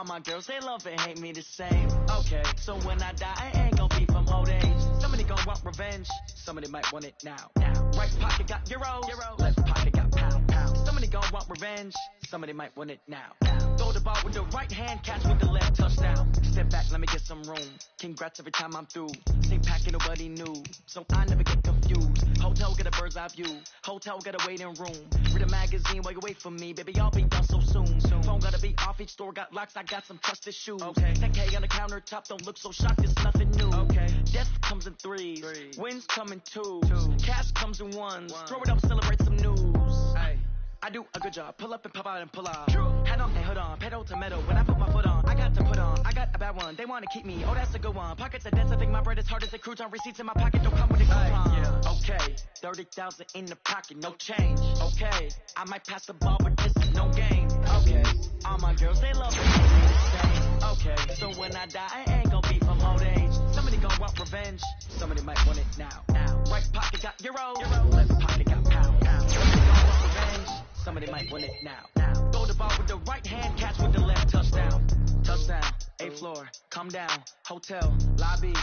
my girls, they love and hate me the same. Okay, so when I die, I ain't gon' be from old age. Somebody gon' want revenge, somebody might want it now. Right pocket got euros, left pocket got pound. Somebody gon' want revenge, somebody might want it now. Throw the ball with the right hand, catch with the left, touchdown. Step back, let me get some room. Congrats every time I'm through. Same packet, nobody knew, so I never get confused. Hotel get a bird's eye view, hotel get a waiting room. Read a magazine while you wait for me, baby, I'll be done so soon. Phone gotta be off, each store got locks, I got some trusted shoes. 10K on the countertop, don't look so shocked, it's nothing new. Death comes in threes, wins come in twos, cash comes in ones. Throw it up, celebrate some news. I do a good job, pull up and pop out and pull out. Head on and hood on, pedal to metal. When I put my foot on, I got to put on. I got a bad one, they wanna keep me, oh that's a good one. Pockets are dense, I think my bread is hard as a crouton. Receipts in my pocket don't come with a coupon. Okay, 30,000 in the pocket, no change. Okay, I might pass the ball, but this is no game. Okay, all my girls, they love it, they the same. Okay, so when I die, I ain't gon' be from old age. Somebody gon' want revenge, somebody might want it now. Right pocket got euros, left pocket got pound. Somebody gon' want revenge, somebody might win it now. Throw the ball with the right hand, catch with the left, touchdown. Touchdown, 8th floor, come down, hotel, lobby.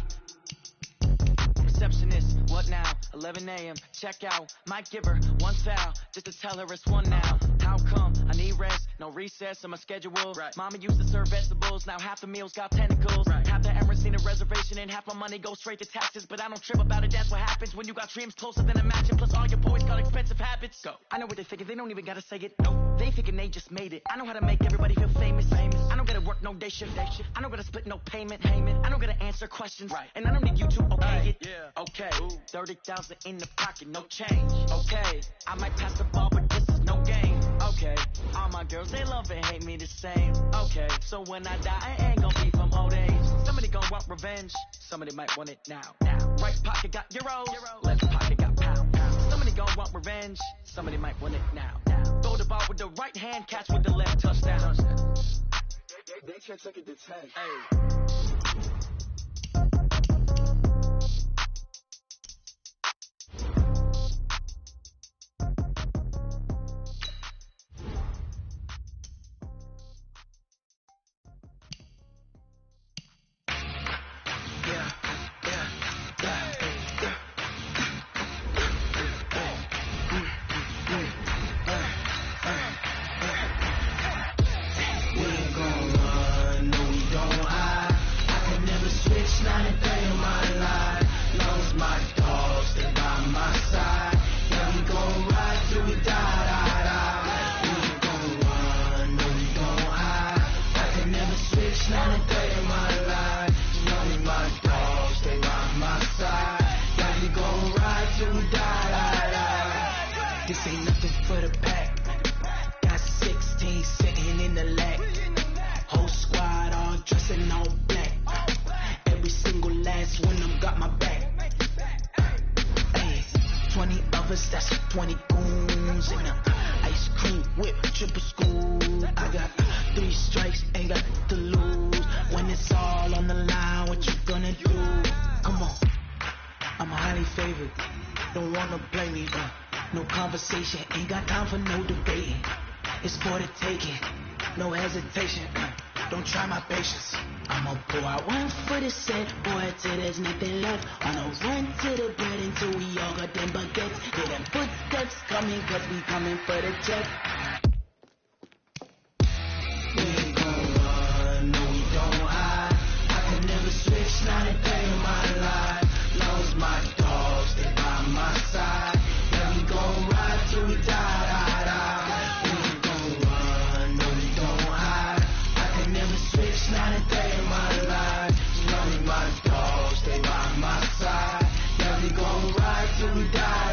Receptionist, what now? 11 a.m., check out. Might give her one foul, just to tell her it's one now. How come? I need rest, no recess in my schedule. Mama used to serve vegetables, now half the meals got tentacles. Half the Emirates need a reservation and half my money goes straight to taxes. But I don't trip about it, that's what happens when you got dreams closer than a mansion. Plus all your boys got expensive habits. Go. I know what they thinking, they don't even gotta say it. No, they thinking they just made it. I know how to make everybody feel famous. I don't gotta work no day shift. I don't gotta split no payment. I don't gotta answer questions. And I don't need you to okay it. Okay, 30,000 in the pocket, no change. Okay, I might pass the ball, but this is no game. Okay, all my girls, they love and hate me the same. Okay, so when I die, I ain't gon' be from old age. Somebody gon' want revenge, somebody might want it now. Right pocket got euros, left pocket got pound. Somebody gon' want revenge, somebody might want it now. Throw the ball with the right hand, catch with the left, touchdown. They can't take it to 10. This ain't nothing for the pack. Got 16 sitting in the lag. Whole squad all dressed in all black. Every single last one of them got my back. Hey, 20 of us, that's 20 goons in a ice cream whip, triple school. I got 3 strikes, ain't got to lose. When it's all on the line, what you gonna do? Come on, I'm highly favored. Don't wanna blame me, but no conversation, ain't got time for no debating. It's for the taking, no hesitation. Don't try my patience. I'ma pull out one for the set, boy, till there's nothing left. On a run to the bread until we all got them baguettes. Hear them footsteps coming, cause we coming for the check. We ain't gon' run, no we don't hide. I can never switch, not a day in my life. Long as my dogs stay by my side. Yeah, we gon' ride till we die. We ain't gon' run, no we don't hide. I can never switch, not a day in my life. Long as my dogs stay by my side. Yeah, we gon' ride till we die.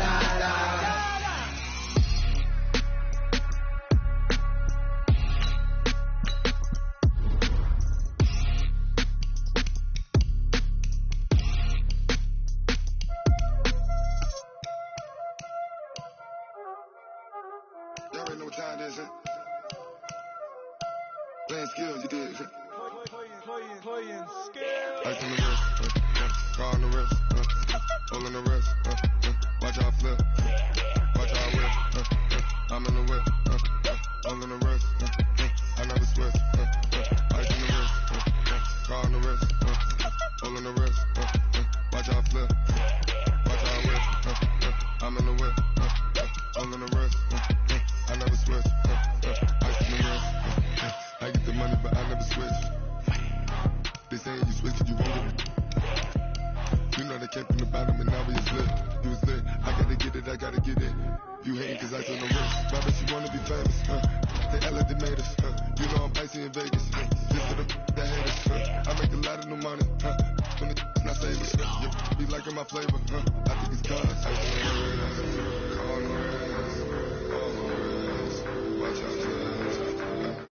Y'all already know what time it is, playing skills, you did, Playing skills. Ice on the wrist, car on the wrist, hole in the wrist, watch out flip, watch out whip, I'm in the whip, hole in the wrist, I never switch, ice in the but I never switch. They saying you switch it, you won't get it. You know they came from the bottom and now we is lit. You was lit, I gotta get it, I gotta get it. You hating cause I told them rich. My bitch, you wanna be famous, They act like they made us, You know I'm icy in Vegas, Just for the that haters, I make a lot of new money, When the not savers, Be liking my flavor, I think it's cause Call the rest, watch out,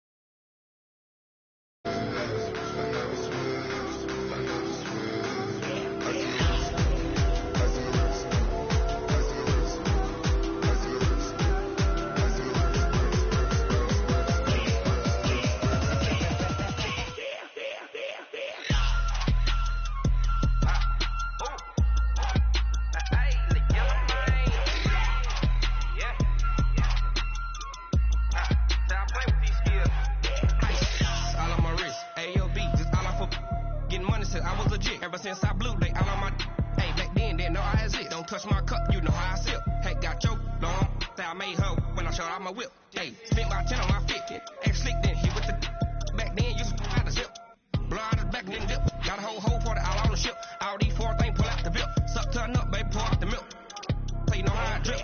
since I blew, they all on my hey, back then, didn't know I had it. Don't touch my cup, you know how I sip. Hey, got your long, say I made her when I showed out my whip. Hey, spent about 10 on my fit. Ain't slick then, he with the back then, used to out the zip. Blow out his back and then dip. Got a whole for the all on the ship. All these four things pull out the bip. Suck turn up, baby, pour out the milk. So you know how I drip.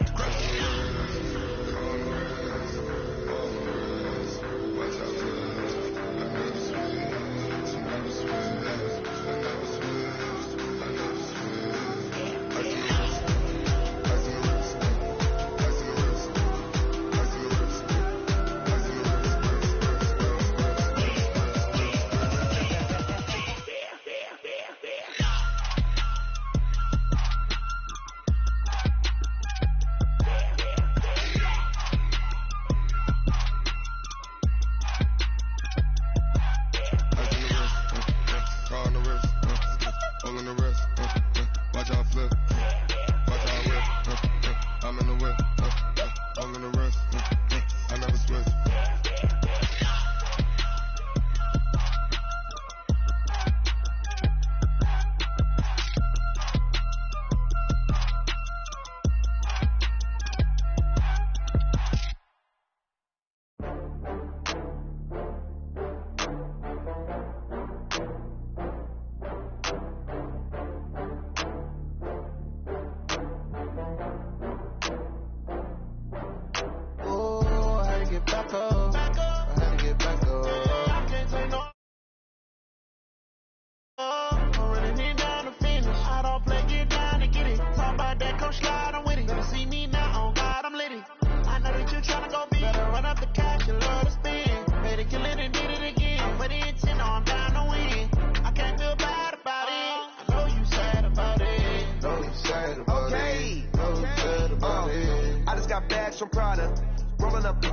From Prada, rolling up.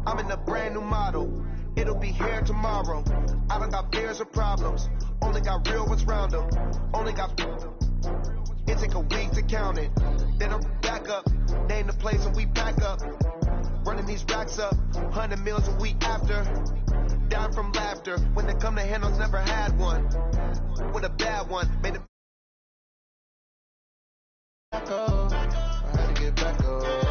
I'm in a brand new model. It'll be here tomorrow. I don't got fears or problems. Only got real ones round them. Only got. It take a week to count it. Then I'm back up. Name the place and we pack up. Running these racks up. 100 meals a week after. Down from laughter. When they come to handles, never had one. With a bad one. Made it. Back up. I had to get back up.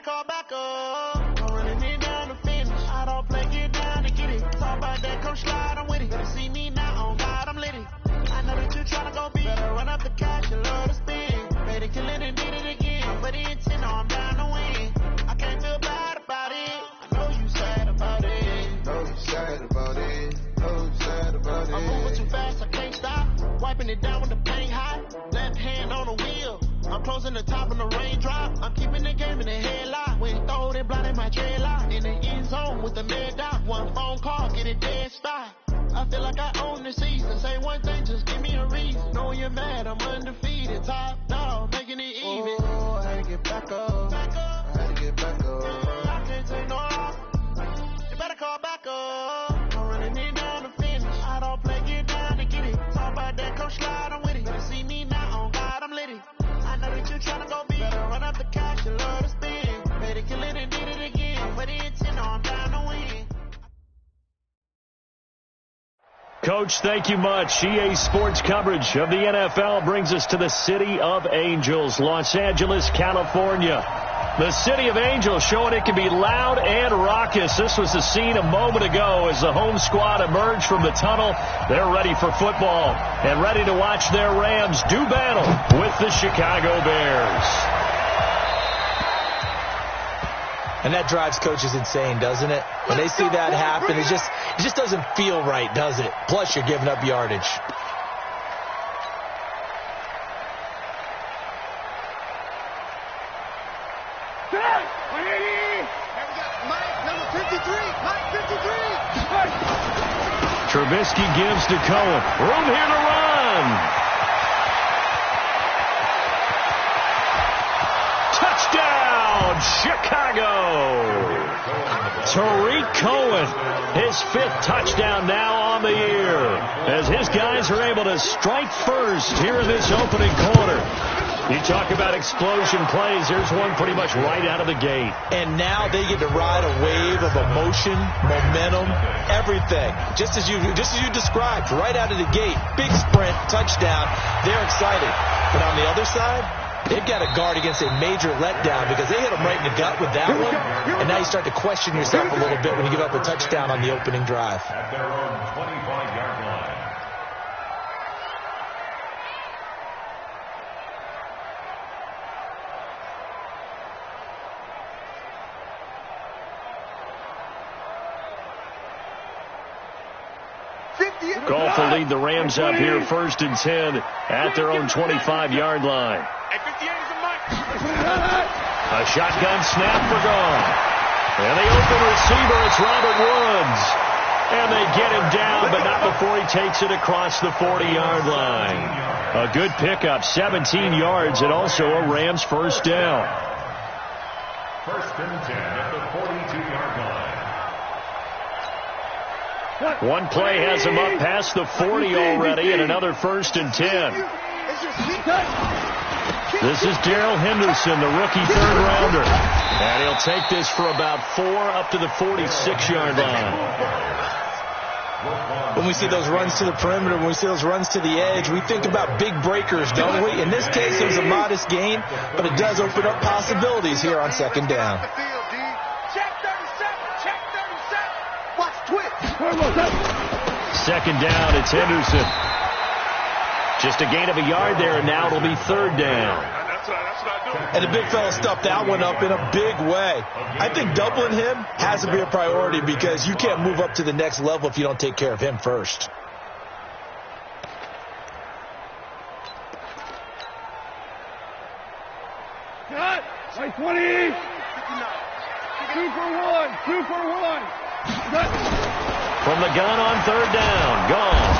Call back up. I'm running it down to finish. I don't play, get down to get it. Talk about that, come slide, I'm with it. Better see me now, on God, I'm litty. I know that you tryna go big. Better run up the cash, you love to spin. Made it, kill it, and did it again. But the intent, no, I'm down to win. I can't feel bad about it. I know you sad about it. Know you sad about it. Know you sad about it. I'm moving too fast, I can't stop. Wiping it down with the paint hot. Left hand on the wheel. I'm closing the top of the raindrop. I'm keeping the game in the headlock. When throw it blind in my dreadlock. In the end zone with the mad dot. One phone call, get it dead spot. I feel like I own the season. Say one thing, just give me a reason. Knowing you're mad, I'm undefeated. Top dog, making it even. Oh, I had to get back up. I had to get back up. I can't take no off. You better call back up. I'm running it down to finish. I don't play, get down to get it. Talk about that, come slide, I'm with it. Better see me now, on God, I'm litty. I know that you tryna go big. Better run up the cash, you love to spin. Made it, kill it, and did it again. But the intent, no, I'm down to win. Coach, thank you much. EA Sports coverage of the NFL brings us to the City of Angels, Los Angeles, California. The City of Angels showing it can be loud and raucous. This was the scene a moment ago as the home squad emerged from the tunnel. They're ready for football and ready to watch their Rams do battle with the Chicago Bears. And that drives coaches insane, doesn't it? When they see that happen, it just doesn't feel right, does it? Plus, you're giving up yardage. Trubisky gives to Cohen. Room here to run. Touchdown, Chicago. Tariq Cohen, his 5th touchdown now on the year, as his guys are able to strike first here in this opening quarter. You talk about explosion plays. Here's one pretty much right out of the gate. And now they get to ride a wave of emotion, momentum, everything. Just as you described, right out of the gate. Big sprint, touchdown. They're excited. But on the other side, they've got to guard against a major letdown because they hit them right in the gut with that one. And now you start to question yourself a little bit when you give up a touchdown on the opening drive. At their own 25-yard line. Goff will lead the Rams up here 1st and 10 at their own 25-yard line. A shotgun snap for Goff. And the open receiver, it's Robert Woods. And they get him down, but not before he takes it across the 40-yard line. A good pickup, 17 yards, and also a Rams first down. 1st and 10 at the 42-yard line. One play has him up past the 40 already, and another 1st and 10. This is Darrell Henderson, the rookie third-rounder. And he'll take this for about 4 up to the 46-yard line. When we see those runs to the perimeter, when we see those runs to the edge, we think about big breakers, don't we? In this case, it was a modest gain, but it does open up possibilities here on 2nd down. Second down, it's Henderson. Just a gain of a yard there, and now it'll be 3rd down. And the big fella stuffed that one up in a big way. I think doubling him has to be a priority because you can't move up to the next level if you don't take care of him first. Cut! 20! 2 for 1! 2 for 1! From the gun on 3rd down, gone.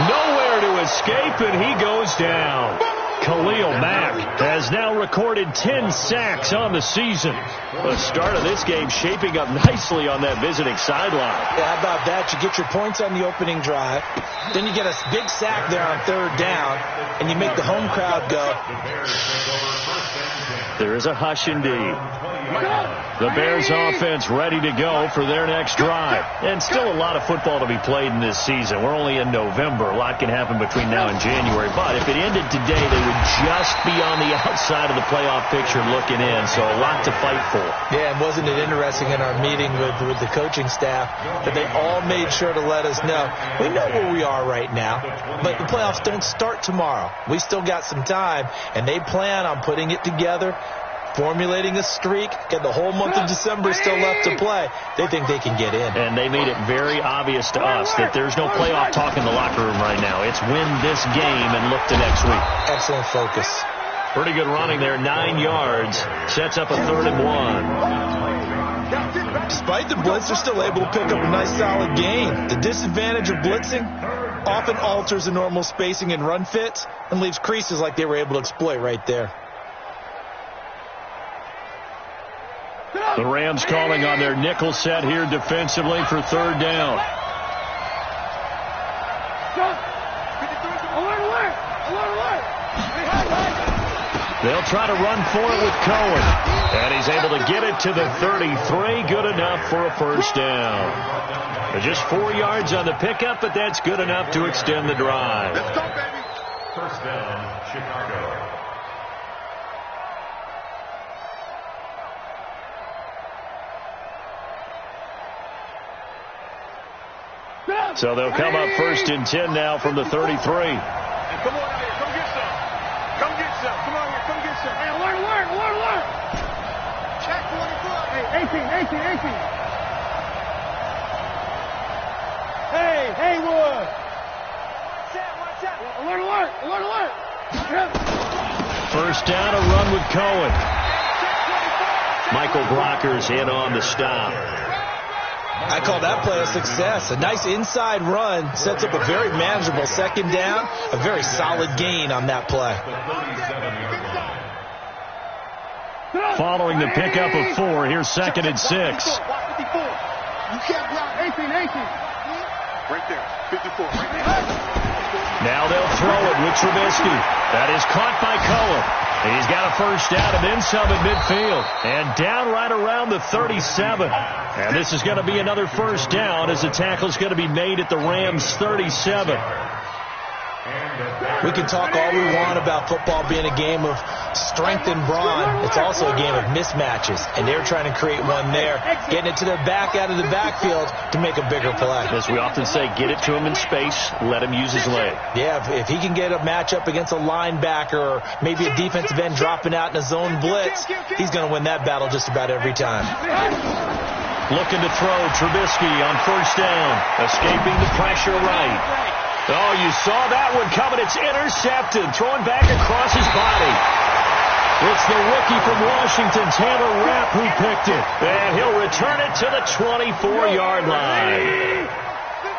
Nowhere to escape, and he goes down. Khalil Mack has now recorded 10 sacks on the season. The start of this game shaping up nicely on that visiting sideline. Yeah, how about that? You get your points on the opening drive. Then you get a big sack there on 3rd down, and you make the home crowd go. There is a hush indeed. The Bears offense ready to go for their next drive. And still a lot of football to be played in this season. We're only in November. A lot can happen between now and January. But if it ended today, they would just be on the outside of the playoff picture looking in. So a lot to fight for. Yeah, and wasn't it interesting in our meeting with the coaching staff that they all made sure to let us know, we know where we are right now, but the playoffs don't start tomorrow. We still got some time, and they plan on putting it together, formulating a streak, got the whole month of December still left to play. They think they can get in. And they made it very obvious to us that there's no playoff talk in the locker room right now. It's win this game and look to next week. Excellent focus. Pretty good running there, 9 yards. Sets up a 3rd and 1. Despite the blitz, they're still able to pick up a nice solid gain. The disadvantage of blitzing often alters the normal spacing and run fits and leaves creases like they were able to exploit right there. The Rams calling on their nickel set here defensively for 3rd down. They'll try to run for it with Cohen. And he's able to get it to the 33. Good enough for a first down. Just 4 yards on the pickup, but that's good enough to extend the drive. Let's go, baby. First down, Chicago. So they'll come up 1st and 10 now from the 33. Hey, come on out here. Come get some. Come get some. Come on here. Come get some. Hey, alert. Check 44. Hey, 18. Hey, Haywood. Watch out. Alert. First down, a run with Cohen. Michael Blocker's in on the stop. I call that play a success. A nice inside run sets up a very manageable second down. A very solid gain on that play. Following the pickup of 4, here's 2nd and 6. You can't block 18. Right there, 54. Right there. Now they'll throw it with Trubisky. That is caught by Cohen. He's got a first down and then some at midfield. And down right around the 37. And this is going to be another first down as the tackle is going to be made at the Rams' 37. We can talk all we want about football being a game of strength and brawn. It's also a game of mismatches, and they're trying to create one there, getting it to their back out of the backfield to make a bigger play. As we often say, get it to him in space, let him use his leg. Yeah, if he can get a matchup against a linebacker or maybe a defensive end dropping out in a zone blitz, he's going to win that battle just about every time. Looking to throw, Trubisky on first down, escaping the pressure right. Oh, you saw that one coming. It's intercepted, thrown back across his body. It's the rookie from Washington, Taylor Rapp, who picked it. And he'll return it to the 24-yard line.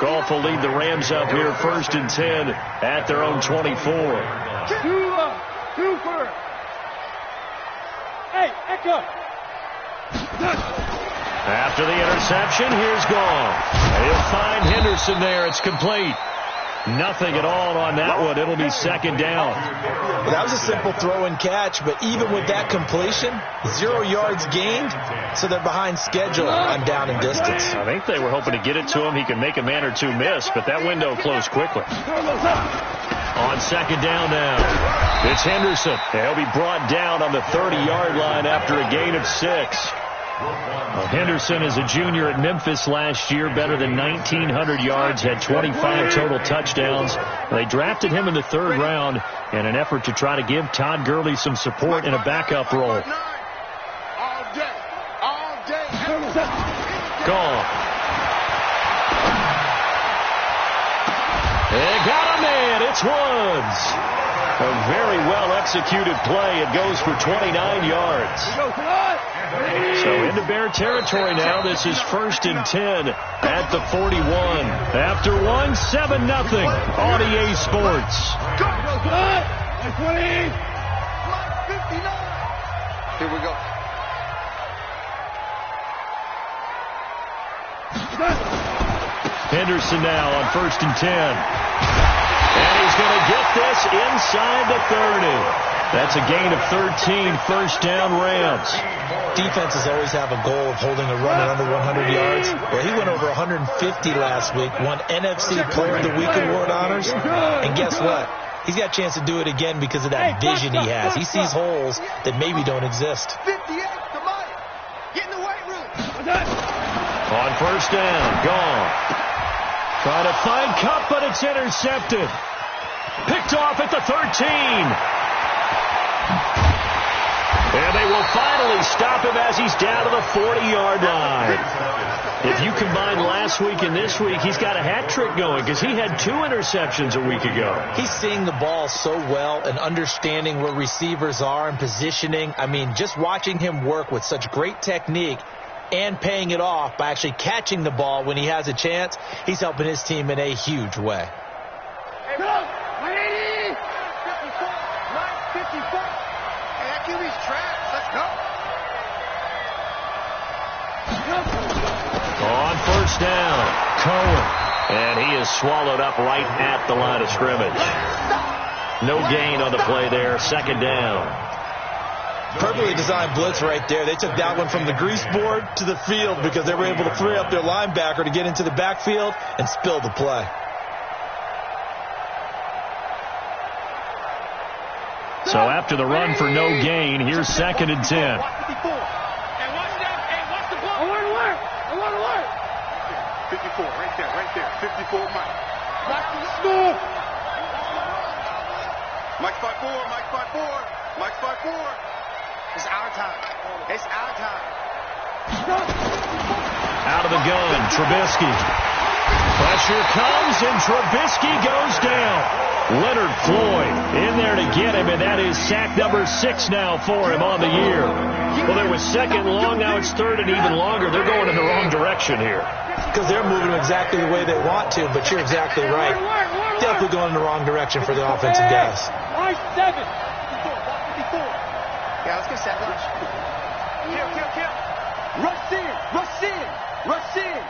Goff will lead the Rams up here 1st and 10 at their own 24. Hey, Echo. After the interception, here's Goff. He'll find Henderson there. It's complete. Nothing at all on that one. It'll be 2nd down. Well, that was a simple throw and catch, but even with that completion, 0 yards gained, so they're behind schedule on down and distance. I think they were hoping to get it to him. He can make a man or two miss, but that window closed quickly. On 2nd down now, it's Henderson. He'll be brought down on the 30-yard line after a gain of 6. Henderson is a junior at Memphis last year, better than 1,900 yards, had 25 total touchdowns. They drafted him in the 3rd round in an effort to try to give Todd Gurley some support in a backup role. Gone. They got him in. It's Woods. A very well-executed play. It goes for 29 yards. So into Bear territory now. This is 1st and 10 at the 41. After one, 7-0 on EA Sports. Here we go. Henderson now on 1st and 10. And he's going to get this inside the 30. That's a gain of 13, first down Rams. Defenses always have a goal of holding a run at under 100 yards. Well, he went over 150 last week, won NFC Player of the Week award honors. And guess what? He's got a chance to do it again because of that vision he has. He sees holes that maybe don't exist. 58 to Mike. Get in the weight room. On first down, gone. Trying to find Kupp, but it's intercepted. Picked off at the 13. And they will finally stop him as he's down to the 40-yard line. If you combine last week and this week, he's got a hat trick going because he had 2 interceptions a week ago. He's seeing the ball so well and understanding where receivers are and positioning. I mean, just watching him work with such great technique and paying it off by actually catching the ball when he has a chance, he's helping his team in a huge way. Hey, go! 180! 54! 54! Hey, that QB's trash. Let's go! On first down, Cohen. And he is swallowed up right at the line of scrimmage. No gain on the play there. Second down. Perfectly designed blitz right there. They took that one from the grease board to the field because they were able to free up their linebacker to get into the backfield and spill the play. So after the run for no gain, here's 2nd and 10. 54, right there. 54, Mike. Smooth. Mike's 5-4, Mike's 5-4. Mike's 5-4. It's our time. It's our time. Out of the gun, Trubisky. Pressure comes, and Trubisky goes down. Leonard Floyd in there to get him, and that is sack number 6 now for him on the year. Well, there was second and long, now it's third and even longer. They're going in the wrong direction here. Because they're moving exactly the way they want to, but you're exactly right. Definitely going in the wrong direction for the offensive guys. Nice 7. 54. Yeah, let's get set. Kill. Rush in.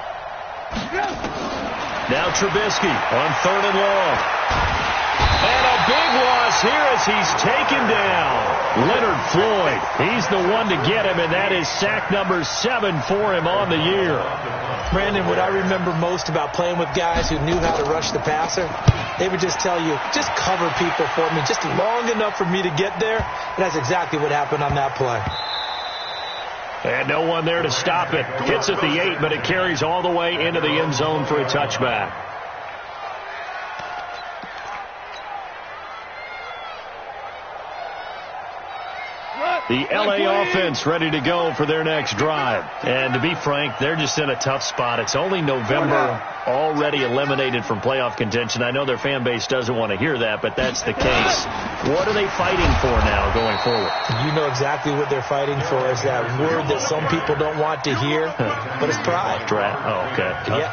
Now Trubisky on third and long. And a big loss here as he's taken down. Leonard Floyd, he's the one to get him, and that is sack number 7 for him on the year. Brandon, what I remember most about playing with guys who knew how to rush the passer, they would just tell you, just cover people for me, just long enough for me to get there. And that's exactly what happened on that play. And no one there to stop it. Hits at the 8, but it carries all the way into the end zone for a touchback. The LA offense ready to go for their next drive. And to be frank, they're just in a tough spot. It's only November, already eliminated from playoff contention. I know their fan base doesn't want to hear that, but that's the case. What are they fighting for now going forward? You know exactly what they're fighting for. Is that word that some people don't want to hear, but it's pride. Draft. Oh, okay. Yeah.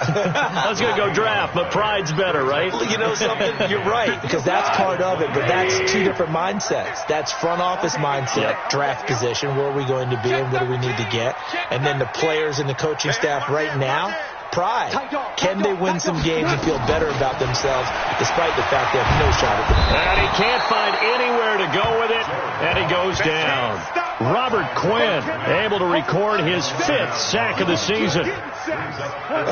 I was going to go draft, but pride's better, right? You know something? You're right, because that's part of it, but that's two different mindsets. That's front office mindset, draft position, where are we going to be and what do we need to get? And then the players and the coaching staff right now, pride. Can they win some games and feel better about themselves despite the fact they have no shot at it? And he can't find anywhere to go with it, and he goes down. Robert Quinn able to record his 5th sack of the season.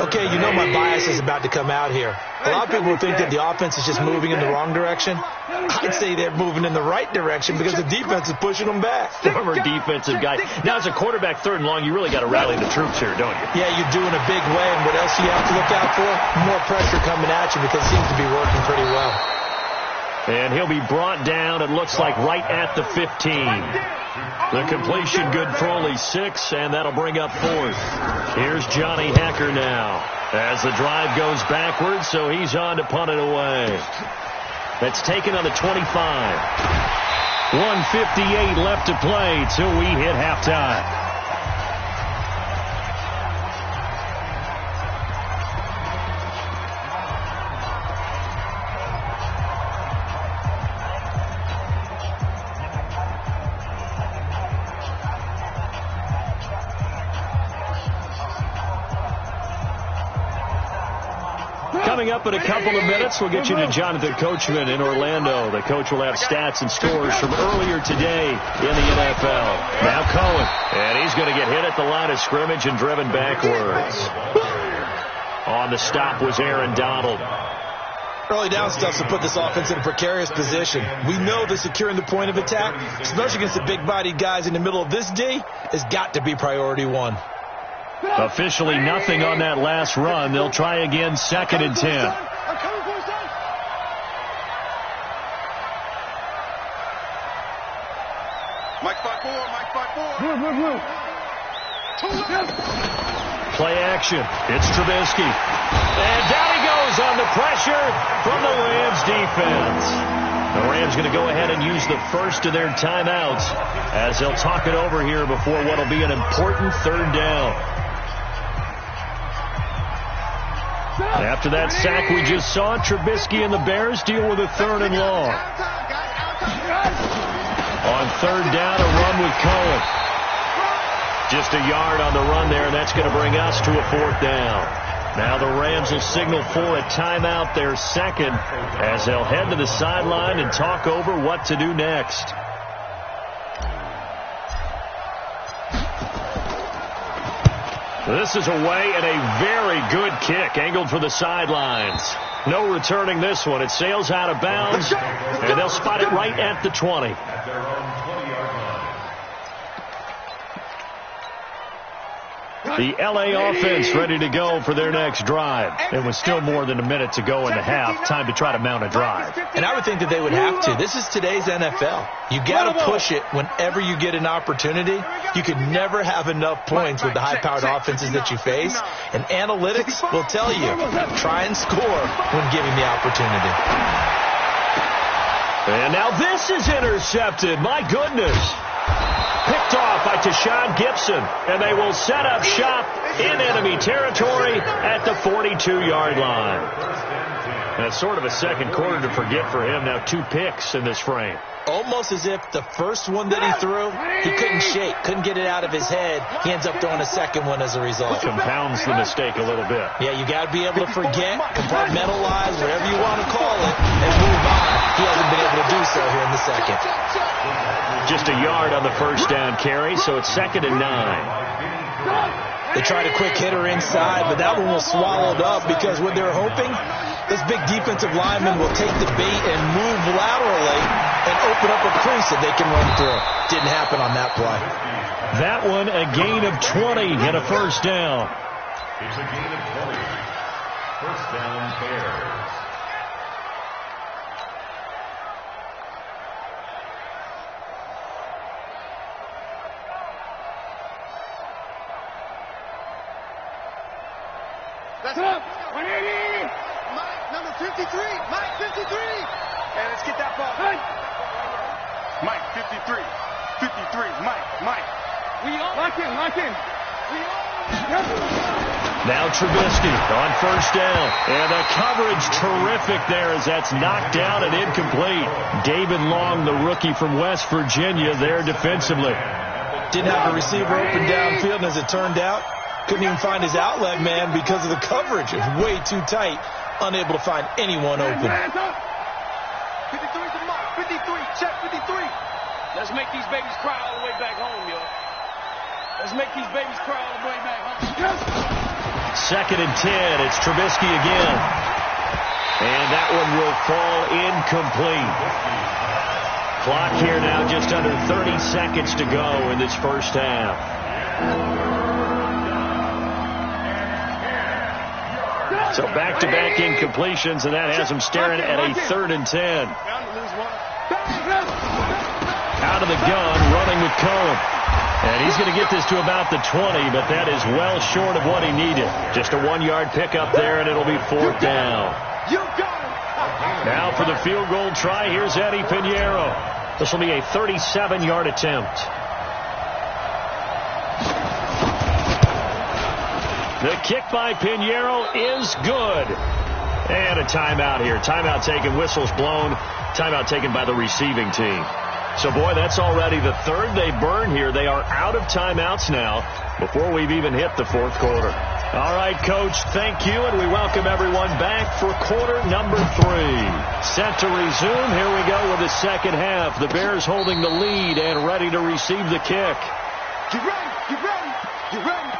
Okay, you know my bias is about to come out here. A lot of people think that the offense is just moving in the wrong direction. I'd say they're moving in the right direction because the defense is pushing them back. Former defensive guy. Now, as a quarterback, third and long, you really got to rally the troops here, don't you? Yeah, you're doing a big way, and what else do you have to look out for? More pressure coming at you because it seems to be working pretty well. And he'll be brought down, it looks like, right at the 15. The completion good for only 6, and that'll bring up 4th. Here's Johnny Hacker now as the drive goes backwards, so he's on to punt it away. That's taken on the 25. 1:58 left to play till we hit halftime. Coming up in a couple of minutes, we'll get you to Jonathan Coachman in Orlando. The coach will have stats and scores from earlier today in the NFL. Now Cohen, and he's going to get hit at the line of scrimmage and driven backwards. On the stop was Aaron Donald. Early down stuff to put this offense in a precarious position. We know that securing the point of attack, especially against the big-bodied guys in the middle of this D, has got to be priority 1. Officially nothing on that last run. They'll try again, 2nd and 10. Mike 5-4, Mike 5-4. Play action. It's Trubisky. And down he goes on the pressure from the Rams defense. The Rams going to go ahead and use the first of their timeouts as they'll talk it over here before what will be an important 3rd down. After that sack we just saw, Trubisky and the Bears deal with a 3rd and long. On 3rd down, a run with Cohen. Just a yard on the run there, and that's going to bring us to a 4th down. Now the Rams will signal for a timeout, their 2nd, as they'll head to the sideline and talk over what to do next. This is away and a very good kick angled for the sidelines. No returning this one. It sails out of bounds, and they'll spot it right at the 20. The LA offense ready to go for their next drive. It was still more than a minute to go in the half. Time to try to mount a drive. And I would think that they would have to. This is today's NFL. You got to push it whenever you get an opportunity. You could never have enough points with the high-powered offenses that you face. And analytics will tell you, try and score when given the opportunity. And now this is intercepted. My goodness. Picked off by Tashawn Gibson. And they will set up shop in enemy territory at the 42-yard line. That's sort of a second quarter to forget for him. Now 2 picks in this frame. Almost as if the first one that he threw, he couldn't shake, couldn't get it out of his head. He ends up throwing a second one as a result. Compounds the mistake a little bit. Yeah, you got to be able to forget, compartmentalize, whatever you want to call it, and move on. He hasn't been able to do so here in the second. Just a yard on the first down carry, so it's 2nd and 9. They tried a quick hitter inside, but that one was swallowed up because what they're hoping, this big defensive lineman will take the bait and move laterally and open up a crease that they can run through. Didn't happen on that play. That one a gain of 20 and a first down. It's a gain of 20. First down, Bears. That's up. 180. Mike, number 53. Mike, 53. Hey, let's get that ball. Mike, 53. 53. Mike. We all lock in. We all. Now Trubisky on first down. And the coverage terrific there as that's knocked down and incomplete. David Long, the rookie from West Virginia, there defensively. Didn't have a receiver open downfield, and as it turned out, couldn't even find his outlet man because of the coverage. It was way too tight. Unable to find anyone open. 53 to Mike. 53. Check 53. Let's make these babies cry all the way back home, yo. Let's make these babies cry all the way back home. 2nd and 10. It's Trubisky again. And that one will fall incomplete. Clock here now just under 30 seconds to go in this first half. So back-to-back incompletions, and that has him staring at a 3rd and 10. Out of the gun, running with Cohen. And he's going to get this to about the 20, but that is well short of what he needed. Just a 1-yard pickup there, and it'll be 4th down. Now for the field goal try, here's Eddie Pinheiro. This will be a 37-yard attempt. The kick by Pinheiro is good. And a timeout here. Timeout taken, whistles blown. Timeout taken by the receiving team. So, boy, that's already the 3rd they burn here. They are out of timeouts now before we've even hit the 4th quarter. All right, Coach, thank you, and we welcome everyone back for quarter number 3. Set to resume. Here we go with the second half. The Bears holding the lead and ready to receive the kick. Get ready. Get ready. Get ready.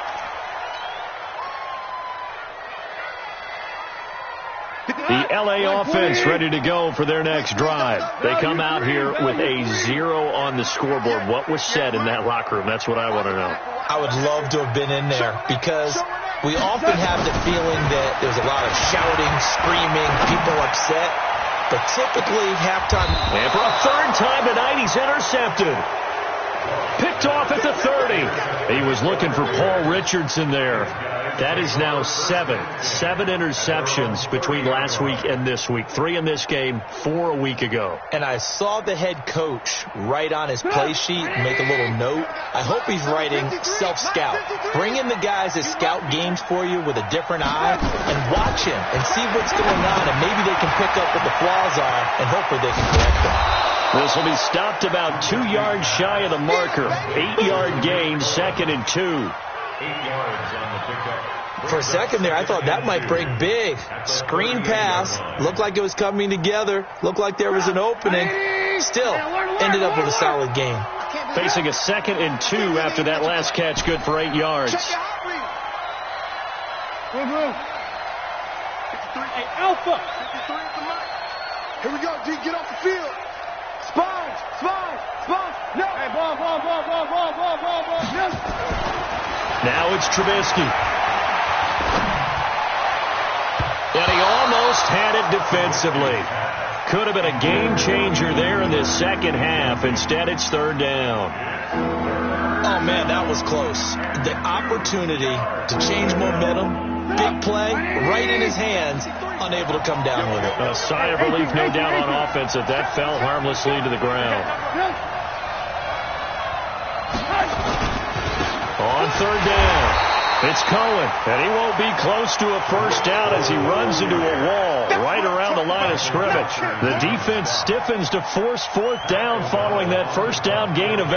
The LA offense ready to go for their next drive. They come out here with a 0 on the scoreboard. What was said in that locker room? That's what I want to know. I would love to have been in there because we often have the feeling that there's a lot of shouting, screaming, people upset. But typically, halftime. And for a 3rd time tonight, he's intercepted. Picked off at the 30. He was looking for Paul Richardson there. That is now 7 interceptions between last week and this week. 3 in this game, 4 a week ago. And I saw the head coach write on his play sheet, make a little note. I hope he's writing self-scout. Bring in the guys that scout games for you with a different eye and watch him and see what's going on. And maybe they can pick up what the flaws are and hopefully they can correct them. This will be stopped about 2 yards shy of the marker. 8-yard gain, 2nd and 2. 8 yards on the pickup. For a second there, I thought that might break big. Screen pass. Looked like it was coming together. Looked like there was an opening. Still, ended up with a solid game. Facing a 2nd and 2 after that last catch, good for 8 yards. 53. Hey, Alpha. 53 to Mike. Here we go, D. Get off the field. Sponge. No. Hey, ball. No. Now it's Trubisky. And he almost had it defensively. Could have been a game changer there in this second half. Instead, it's third down. Oh, man, that was close. The opportunity to change momentum, big play, right in his hands, unable to come down with it. A sigh of relief, no doubt, on offense that that fell harmlessly to the ground. On third down, it's Cohen, and he won't be close to a first down as he runs into a wall right around the line of scrimmage. The defense stiffens to force fourth down following that first down gain of 8.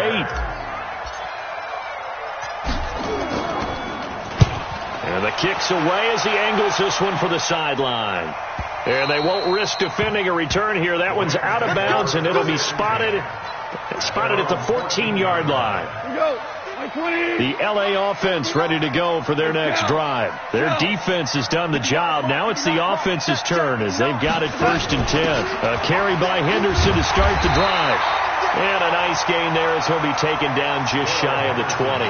And the kick's away as he angles this one for the sideline. And they won't risk defending a return here. That one's out of bounds, and it'll be spotted at the 14-yard line. The L.A. offense ready to go for their next drive. Their defense has done the job. Now it's the offense's turn as they've got it 1st and 10. A carry by Henderson to start the drive. And a nice gain there as he'll be taken down just shy of the 20.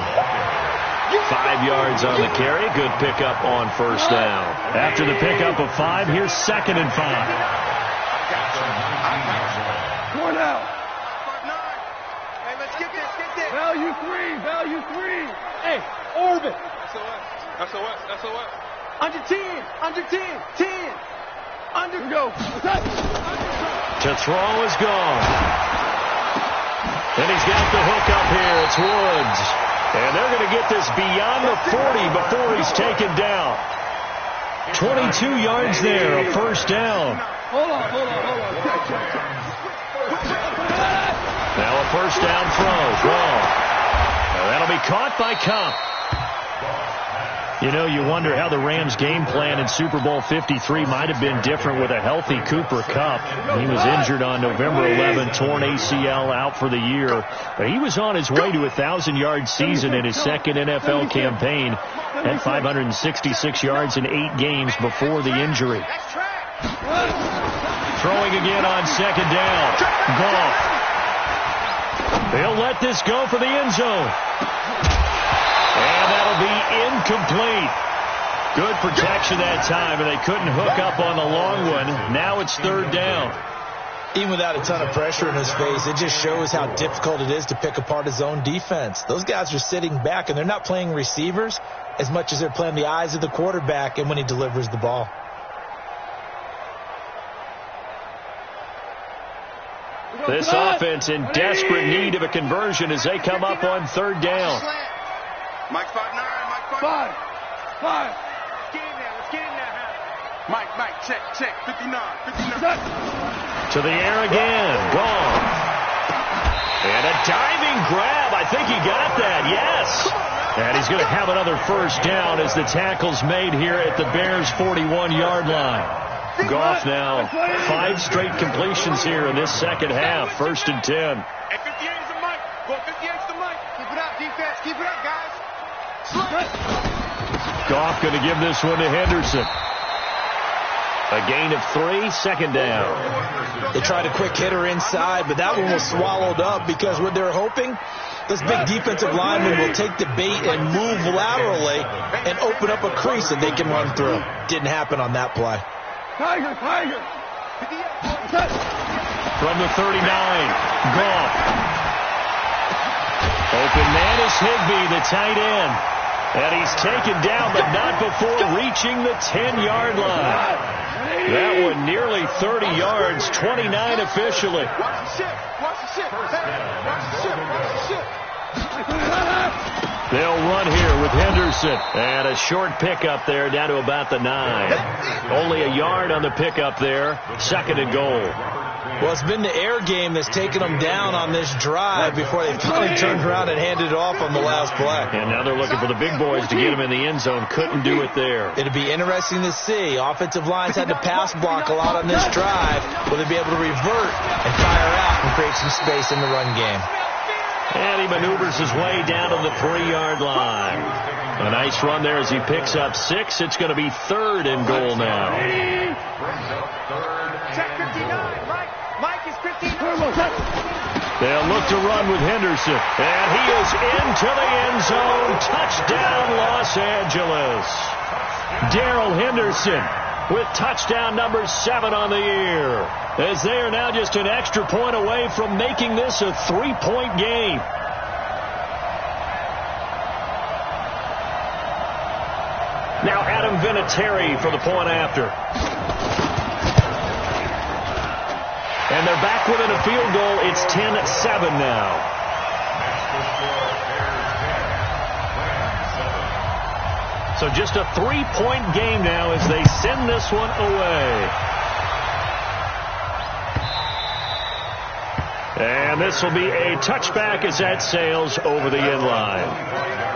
5 yards on the carry. Good pickup on first down. After the pickup of 5, here's 2nd and 5. Come on now. Hey, let's get this. Value 3. Hey, orbit. SOS. Under 10. 10. Under. Go. To throw is gone. And he's got the hook up here. It's Woods. And they're going to get this beyond the 40 before he's taken down. 22 yards there, a first down. Hold on. Now a first down throw. And that'll be caught by Kupp. You know, you wonder how the Rams' game plan in Super Bowl 53 might have been different with a healthy Cooper Kupp. He was injured on November 11, torn ACL, out for the year. But he was on his way to a 1,000-yard season in his second NFL campaign at 566 yards in 8 games before the injury. Throwing again on second down. Goff. They'll let this go for the end zone. And that'll be incomplete. Good protection that time, and they couldn't hook up on the long one. Now it's third down. Even without a ton of pressure in his face, it just shows how difficult it is to pick apart his own defense. Those guys are sitting back, and they're not playing receivers as much as they're playing the eyes of the quarterback and when he delivers the ball. This offense in desperate need of a conversion as they come up on third down. Mike 5'9", 5. Let's get in there. Mike, check, 59. To the air again, gone. And a diving grab, I think he got that, yes. And he's going to have another first down as the tackle's made here at the Bears' 41-yard line. Goff now, 5 straight completions here in this second half, 1st and 10. And 58 is the Mike. Go 58 is the Mike. Keep it up, defense. Keep it up, guys. Goff going to give this one to Henderson. A gain of 3, second down. They tried a quick hitter inside, but that one was swallowed up because what they're hoping, this big defensive lineman will take the bait and move laterally and open up a crease that they can run through. Didn't happen on that play. Tiger. From the 39, Goff. Open man is Higbee, the tight end. And he's taken down, but not before reaching the 10-yard line. That one nearly 30 yards, 29 officially. Watch the ship. They'll run here with Henderson. And a short pickup there down to about the 9. Only a yard on the pickup there. 2nd and goal. Well, it's been the air game that's taken them down on this drive before they finally turned around and handed it off on the last play. And now they're looking for the big boys to get them in the end zone. Couldn't do it there. It'll be interesting to see. Offensive lines had to pass block a lot on this drive. Will they be able to revert and fire out and create some space in the run game? And he maneuvers his way down to the 3-yard line. A nice run there as he picks up 6. It's going to be 3rd and goal now. Check 59, Mike is 59. They'll look to run with Henderson. And he is into the end zone. Touchdown, Los Angeles. Darrell Henderson with touchdown number 7 on the year, as they are now just an extra point away from making this a 3-point game. Now Adam Vinatieri for the point after. And they're back within a field goal. It's 10-7 now. So just a 3-point game now as they send this one away. And this will be a touchback as that sails over the end line.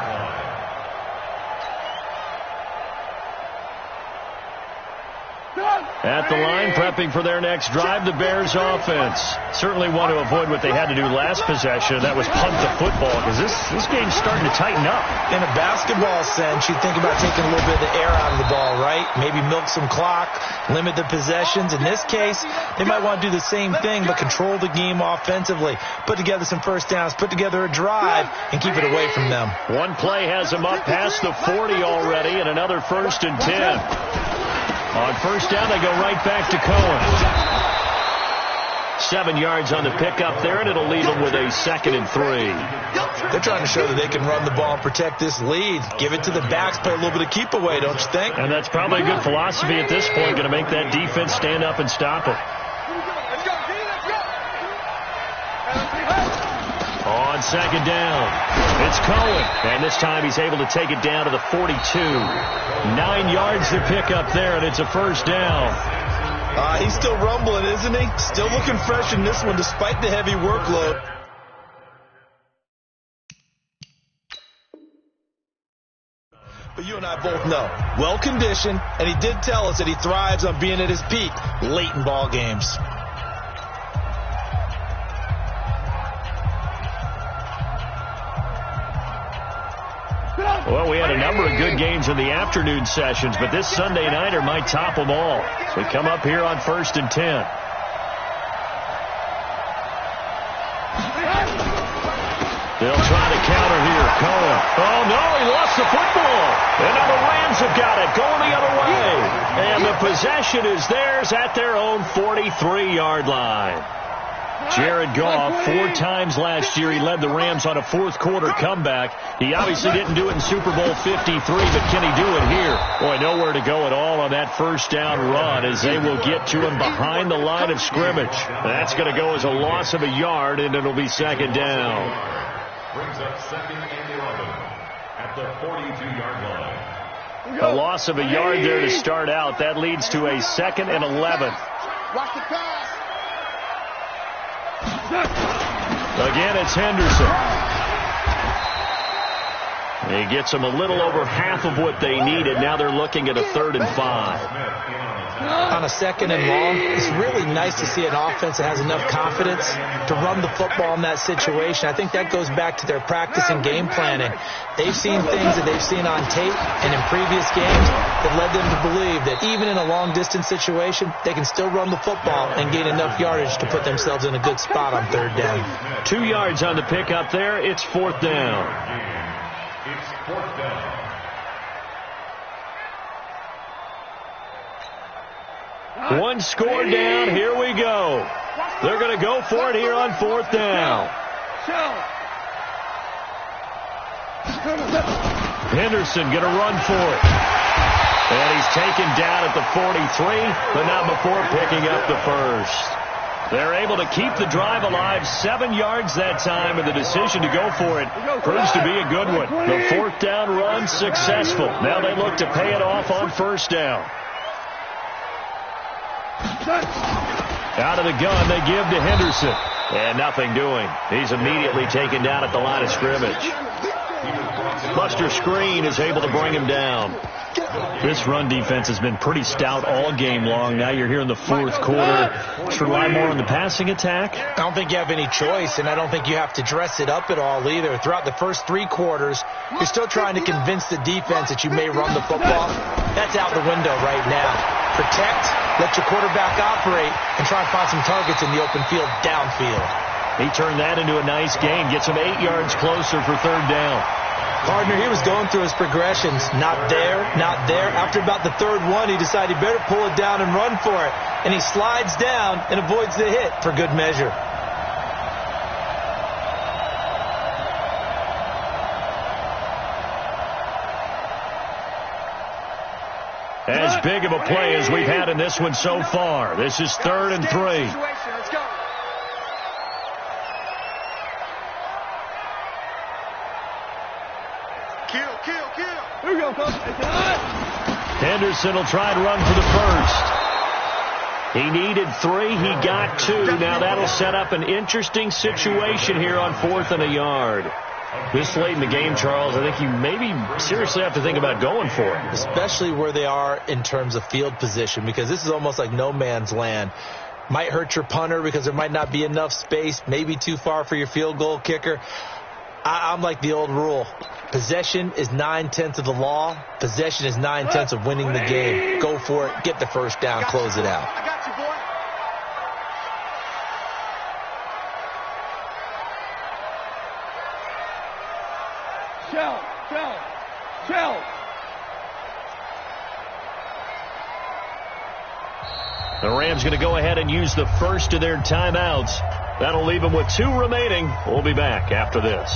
At the line, prepping for their next drive, the Bears offense. Certainly want to avoid what they had to do last possession. That was punt the football, because this game's starting to tighten up. In a basketball sense, you think about taking a little bit of the air out of the ball, right? Maybe milk some clock, limit the possessions. In this case, they might want to do the same thing, but control the game offensively. Put together some first downs, put together a drive, and keep it away from them. One play has them up past the 40 already, and another 1st and 10. On first down, they go right back to Cohen. 7 yards on the pickup there, and it'll leave them with a 2nd and 3. They're trying to show that they can run the ball and protect this lead. Give it to the backs, play a little bit of keep away, don't you think? And that's probably a good philosophy at this point, going to make that defense stand up and stop them. On 2nd down, it's Cohen, and this time he's able to take it down to the 42. 9 yards to pick up there, and it's a 1st down. He's still rumbling, isn't he? Still looking fresh in this one despite the heavy workload. But you and I both know, well-conditioned, and he did tell us that he thrives on being at his peak late in ball games. Well, we had a number of good games in the afternoon sessions, but this Sunday nighter might top them all. So we come up here on 1st and 10. They'll try to counter here. Cohen. Oh, no, he lost the football. And now the Rams have got it, going the other way. And the possession is theirs at their own 43-yard line. Jared Goff, 4 times last year, he led the Rams on a fourth-quarter comeback. He obviously didn't do it in Super Bowl 53, but can he do it here? Boy, nowhere to go at all on that first down run as they will get to him behind the line of scrimmage. That's going to go as a loss of a yard, and it'll be 2nd down. Brings up 2nd and 11 at the 42-yard line. A loss of a yard there to start out. That leads to a 2nd and 11. Watch the pass. Again, it's Henderson. He gets them a little over half of what they needed. Now they're looking at a 3rd and 5. On a 2nd and long, it's really nice to see an offense that has enough confidence to run the football in that situation. I think that goes back to their practice and game planning. They've seen things that they've seen on tape and in previous games that led them to believe that even in a long-distance situation, they can still run the football and gain enough yardage to put themselves in a good spot on 3rd down. 2 yards on the pickup there. It's 4th down. It's 4th down. One score down. Here we go. They're going to go for it here on 4th down. Henderson going to run for it. And he's taken down at the 43, but not before picking up the 1st. They're able to keep the drive alive, 7 yards that time, and the decision to go for it proves to be a good one. The 4th down run successful. Now they look to pay it off on 1st down. Out of the gun, they give to Henderson. And nothing doing. He's immediately taken down at the line of scrimmage. Buster Screen is able to bring him down. This run defense has been pretty stout all game long. Now you're here in the 4th quarter. Should rely more on the passing attack? I don't think you have any choice, and I don't think you have to dress it up at all either. Throughout the first 3 quarters, you're still trying to convince the defense that you may run the football. That's out the window right now. Protect, let your quarterback operate, and try and find some targets in the open field downfield. He turned that into a nice gain. Gets him 8 yards closer for third down. Partner, he was going through his progressions. Not there, not there. After about the third one, he decided he better pull it down and run for it. And he slides down and avoids the hit for good measure. As big of a play as we've had in this one so far. This is 3rd and 3. Let's go. Kill. Here we go, Coach. Henderson will try and run for the first. He needed 3. He got 2. Now that'll set up an interesting situation here on 4th and a yard. This late in the game, Charles, I think you maybe seriously have to think about going for it. Especially where they are in terms of field position, because this is almost like no man's land. Might hurt your punter because there might not be enough space, maybe too far for your field goal kicker. I'm like the old rule. Possession is 9/10 of the law. Possession is 9/10 of winning the game. Go for it. Get the first down. Close it out. I got you, boy. Shell. The Rams going to go ahead and use the first of their timeouts. That'll leave them with 2 remaining. We'll be back after this.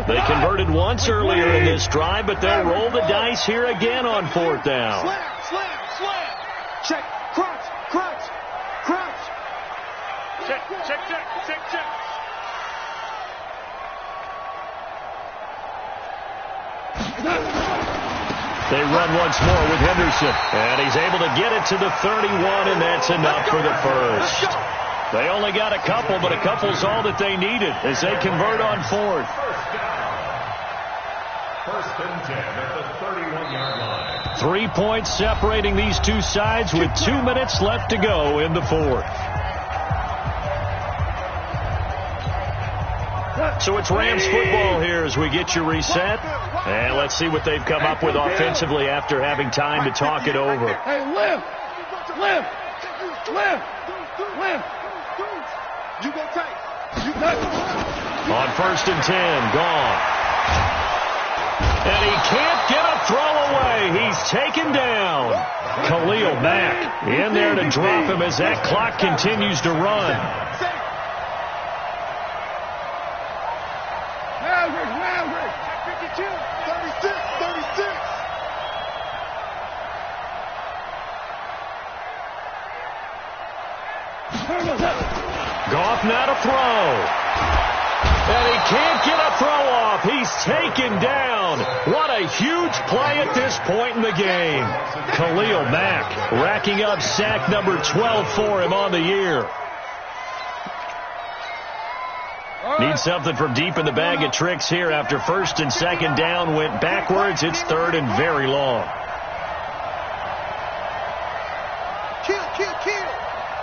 They converted once earlier in this drive, but they'll roll the dice here again on 4th down. Slam. Check. Crunch. Check. They run once more with Henderson, and he's able to get it to the 31, and that's enough for the first. They only got a couple, but a couple's all that they needed as they convert on 4th. First and 10 at the 31-yard line. 3 points separating these two sides with 2 minutes left to go in the 4th. So it's Rams football here as we get you reset. And let's see what they've come up with offensively after having time to talk it over. Hey, lift. You go tight. On 1st and 10, gone. And he can't get a throw away. He's taken down. Khalil Mack in there to drop him as that clock continues to run. Maverick. 52, 36. Goff now to throw. And he can't get a throw off. He's taken down. What a huge play at this point in the game. Khalil Mack racking up sack number 12 for him on the year. Need something from deep in the bag of tricks here after 1st and 2nd down went backwards. It's 3rd and very long. Kill.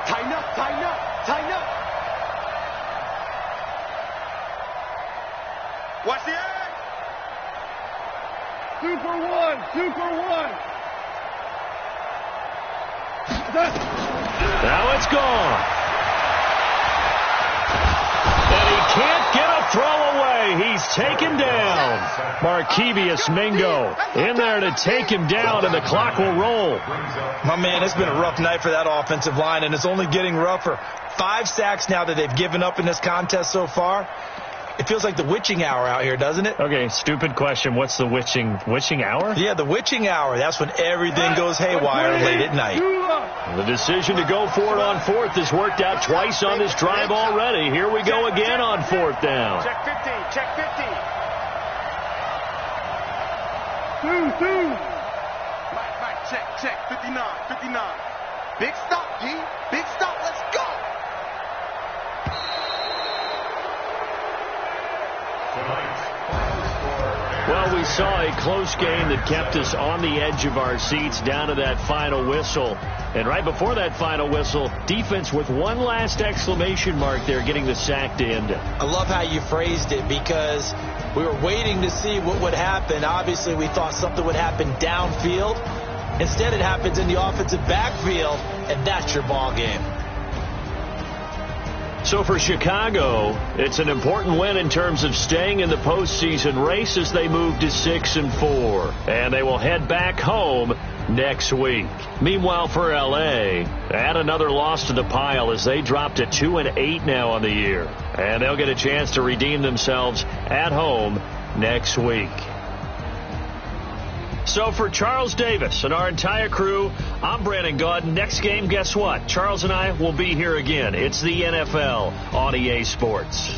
Tighten up. Watch the egg. 2 for 1. Now it's gone. And he can't get a throw away. He's taken down. Markevius Mingo in there to take him down, and the clock will roll. My man, it's been a rough night for that offensive line, and it's only getting rougher. 5 sacks now that they've given up in this contest so far. It feels like the witching hour out here, doesn't it? Okay, stupid question. What's the witching hour? Yeah, the witching hour. That's when everything goes haywire late at night. The decision to go for it on 4th has worked out twice on this drive already. Here we go again on 4th down. Check 50. 2. Mike, check. 59. Big stop, G. Big stop. Let's go. Well, we saw a close game that kept us on the edge of our seats down to that final whistle. And right before that final whistle, defense with one last exclamation mark there, getting the sack to end it. I love how you phrased it, because we were waiting to see what would happen. Obviously, we thought something would happen downfield. Instead, it happens in the offensive backfield, and that's your ball game. So for Chicago, it's an important win in terms of staying in the postseason race as they move to 6-4. And they will head back home next week. Meanwhile, for L.A., add another loss to the pile as they drop to 2-8 now on the year. And they'll get a chance to redeem themselves at home next week. So for Charles Davis and our entire crew, I'm Brandon Gaudin. Next game, guess what? Charles and I will be here again. It's the NFL on EA Sports.